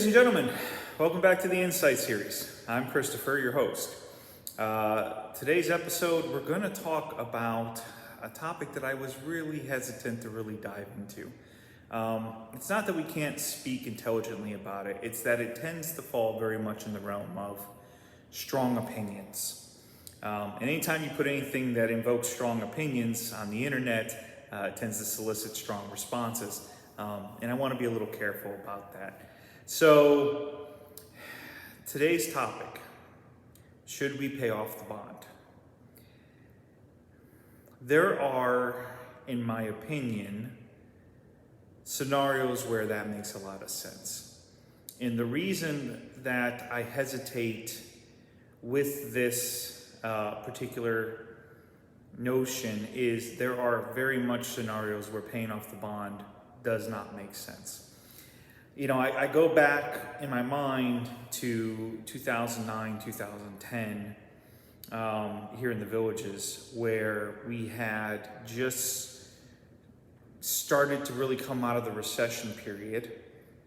Ladies and gentlemen, welcome back to the Insight Series. I'm Christopher, your host. Today's episode, we're going to talk about a topic that I was really hesitant to really dive into. It's not that we can't speak intelligently about it, it's that it tends to fall very much in the realm of strong opinions. And anytime you put anything that invokes strong opinions on the internet, it tends to solicit strong responses. And I want to be a little careful about that. So, today's topic, should we pay off the bond? There are, in my opinion, scenarios where that makes a lot of sense. And the reason that I hesitate with this particular notion is there are very much scenarios where paying off the bond does not make sense. You know, I go back in my mind to 2009, 2010, here in the Villages, where we had just started to really come out of the recession period,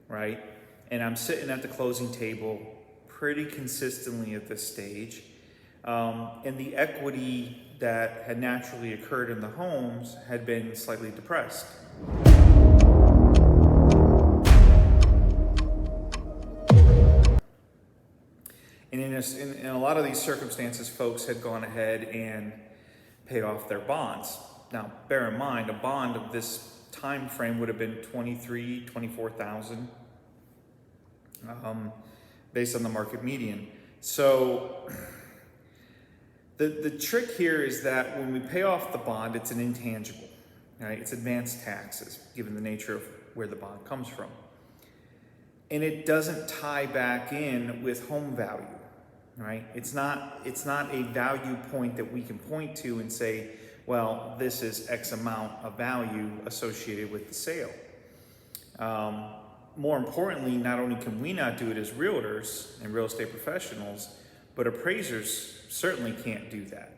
right? And I'm sitting at the closing table pretty consistently at this stage. And the equity that had naturally occurred in the homes had been slightly depressed. And in a lot of these circumstances, folks had gone ahead and paid off their bonds. Now, bear in mind, a bond of this time frame would have been $23,000, $24,000, based on the market median. So the trick here is that when we pay off the bond, it's an intangible, right? It's advanced taxes, given the nature of where the bond comes from. And it doesn't tie back in with home value, right? It's not a value point that we can point to and say, well, this is X amount of value associated with the sale. More importantly, not only can we not do it as realtors and real estate professionals, but appraisers certainly can't do that.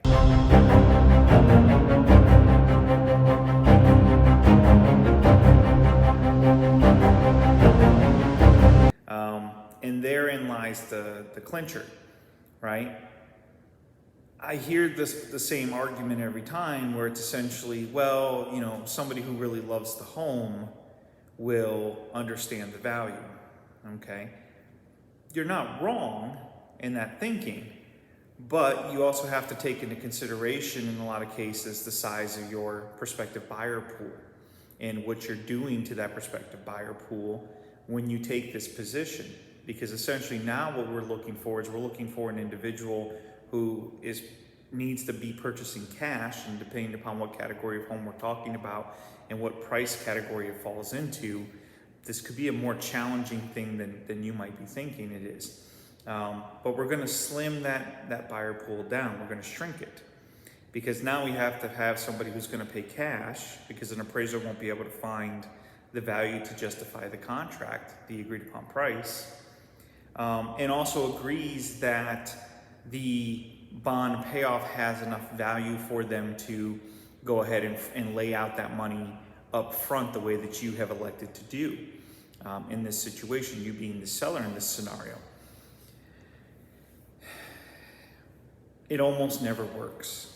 And therein lies the clincher, right? I hear the same argument every time where it's essentially, well, you know, somebody who really loves the home will understand the value, okay? You're not wrong in that thinking, but you also have to take into consideration, in a lot of cases, the size of your prospective buyer pool and what you're doing to that prospective buyer pool when you take this position. Because essentially now what we're looking for is an individual who needs to be purchasing cash, and depending upon what category of home we're talking about and what price category it falls into, this could be a more challenging thing than you might be thinking it is. But we're going to slim that buyer pool down. We're going to shrink it, because now we have to have somebody who's going to pay cash, because an appraiser won't be able to find the value to justify the contract, the agreed upon price, and also agrees that the bond payoff has enough value for them to go ahead and lay out that money up front the way that you have elected to do in this situation, you being the seller in this scenario. It almost never works.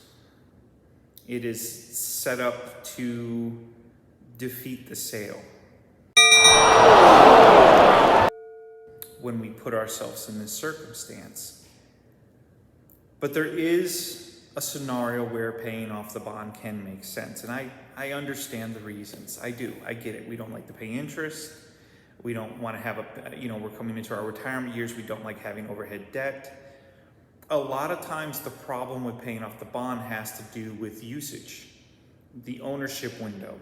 It is set up to defeat the sale when we put ourselves in this circumstance. But there is a scenario where paying off the bond can make sense. And I understand the reasons. I do. I get it. We don't like to pay interest. We don't want to have we're coming into our retirement years. We don't like having overhead debt. A lot of times the problem with paying off the bond has to do with usage, the ownership window,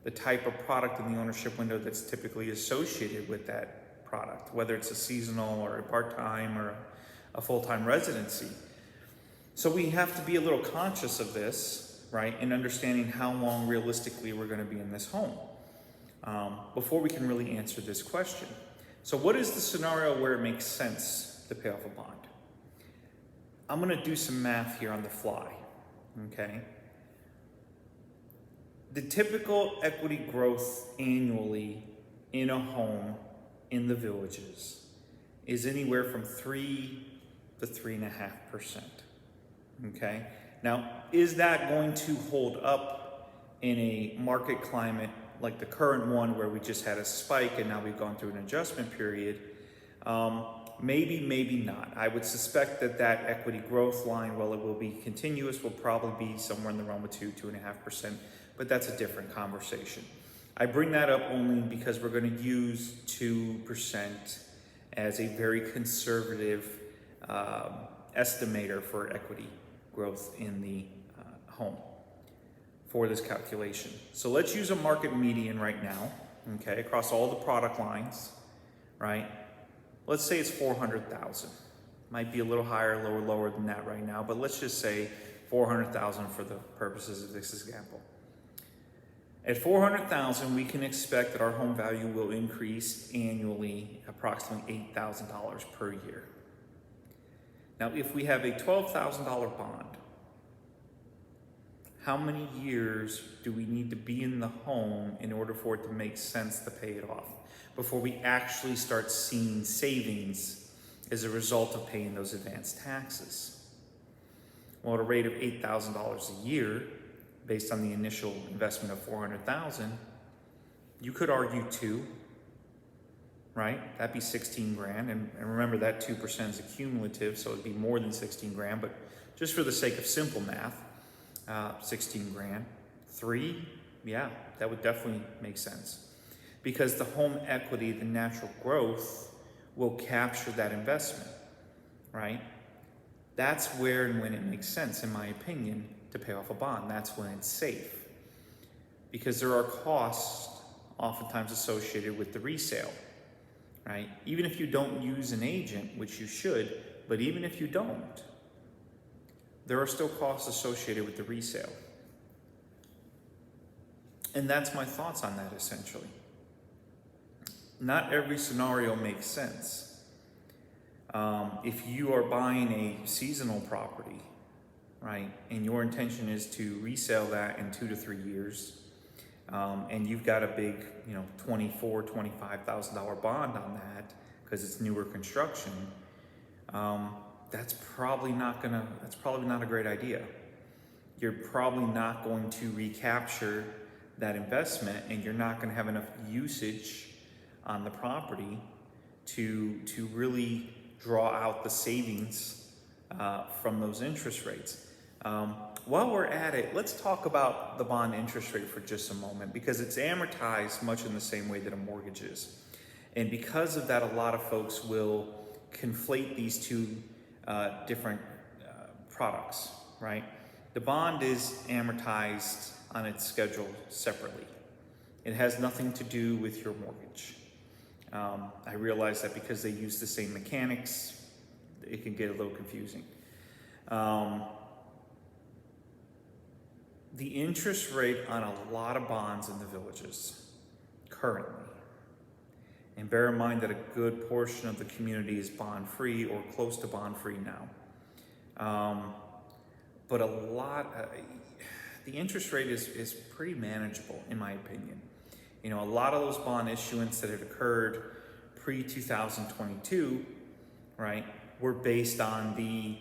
the type of product in the ownership window that's typically associated with that product, whether it's a seasonal or a part-time or a full-time residency. So we have to be a little conscious of this, right, and understanding how long realistically we're going to be in this home before we can really answer this question. So what is the scenario where it makes sense to pay off a bond? I'm going to do some math here on the fly, okay? The typical equity growth annually in a home in the villages is anywhere from 3 to 3.5%. Okay? Now, is that going to hold up in a market climate like the current one where we just had a spike and now we've gone through an adjustment period? Maybe, maybe not. I would suspect that equity growth line, while it will be continuous, will probably be somewhere in the realm of 2.5%, but that's a different conversation. I bring that up only because we're going to use 2% as a very conservative estimator for equity growth in the home for this calculation. So let's use a market median right now, okay, across all the product lines, right? Let's say it's 400,000. Might be a little higher, lower than that right now, but let's just say 400,000 for the purposes of this example. At 400,000, we can expect that our home value will increase annually approximately $8,000 per year. Now, if we have a $12,000 bond, how many years do we need to be in the home in order for it to make sense to pay it off before we actually start seeing savings as a result of paying those advanced taxes? Well, at a rate of $8,000 a year, based on the initial investment of $400,000, you could argue 2, right? That'd be 16 grand. And remember that 2% is accumulative, so it'd be more than 16 grand, but just for the sake of simple math, 16 grand. 3, yeah, that would definitely make sense. Because the home equity, the natural growth, will capture that investment, right? That's where and when it makes sense, in my opinion, to pay off a bond. That's when it's safe. Because there are costs oftentimes associated with the resale, right? Even if you don't use an agent, which you should, but even if you don't, there are still costs associated with the resale. And that's my thoughts on that, essentially. Not every scenario makes sense. If you are buying a seasonal property, right, and your intention is to resell that in 2 to 3 years, and you've got a big, $24,000, $25,000 bond on that because it's newer construction, that's probably not a great idea. You're probably not going to recapture that investment, and you're not going to have enough usage on the property to really draw out the savings from those interest rates. While we're at it, let's talk about the bond interest rate for just a moment, because it's amortized much in the same way that a mortgage is. And because of that, a lot of folks will conflate these two different products, right? The bond is amortized on its schedule separately. It has nothing to do with your mortgage. I realize that because they use the same mechanics, it can get a little confusing. The interest rate on a lot of bonds in the villages currently, and bear in mind that a good portion of the community is bond-free or close to bond-free now. But the interest rate is pretty manageable, in my opinion. A lot of those bond issuance that had occurred pre-2022, right, were based on the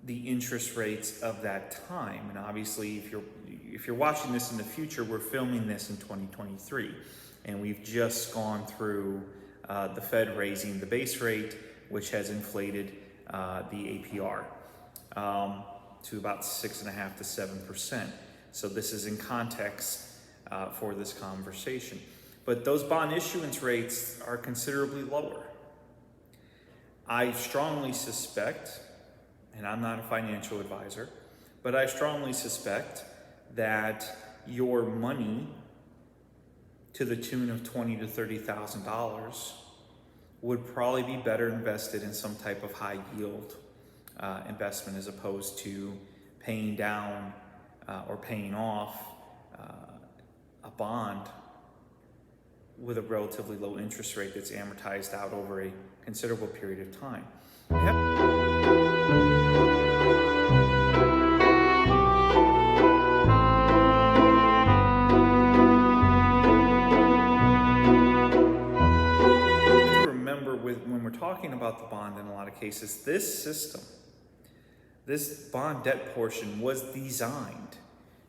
interest rates of that time. And obviously, if you're watching this in the future, we're filming this in 2023, and we've just gone through the Fed raising the base rate, which has inflated the APR to about 6.5% to 7%. So this is in context for this conversation. But those bond issuance rates are considerably lower. I strongly suspect, and I'm not a financial advisor, but I strongly suspect that your money to the tune of $20,000 to $30,000 would probably be better invested in some type of high yield investment, as opposed to paying down or paying off a bond with a relatively low interest rate that's amortized out over a considerable period of time. cases, this system, this bond debt portion was designed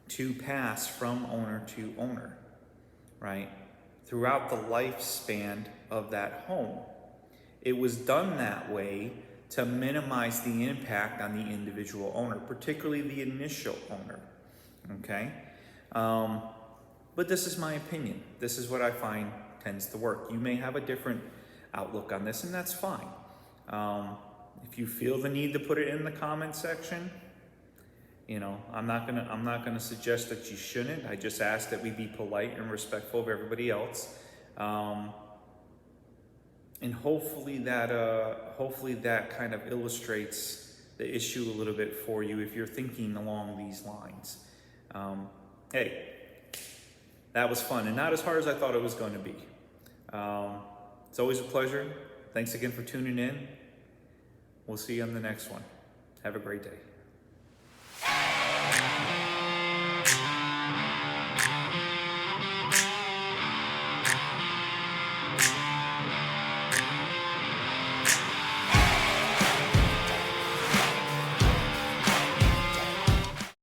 to pass from owner to owner, right? Throughout the lifespan of that home. It was done that way to minimize the impact on the individual owner, particularly the initial owner, okay? But this is my opinion. This is what I find tends to work. You may have a different outlook on this, and that's fine. If you feel the need to put it in the comment section, you know, I'm not gonna suggest that you shouldn't. I just ask that we be polite and respectful of everybody else, and hopefully that kind of illustrates the issue a little bit for you if you're thinking along these lines. Hey, that was fun and not as hard as I thought it was going to be. It's always a pleasure. Thanks again for tuning in. We'll see you on the next one. Have a great day.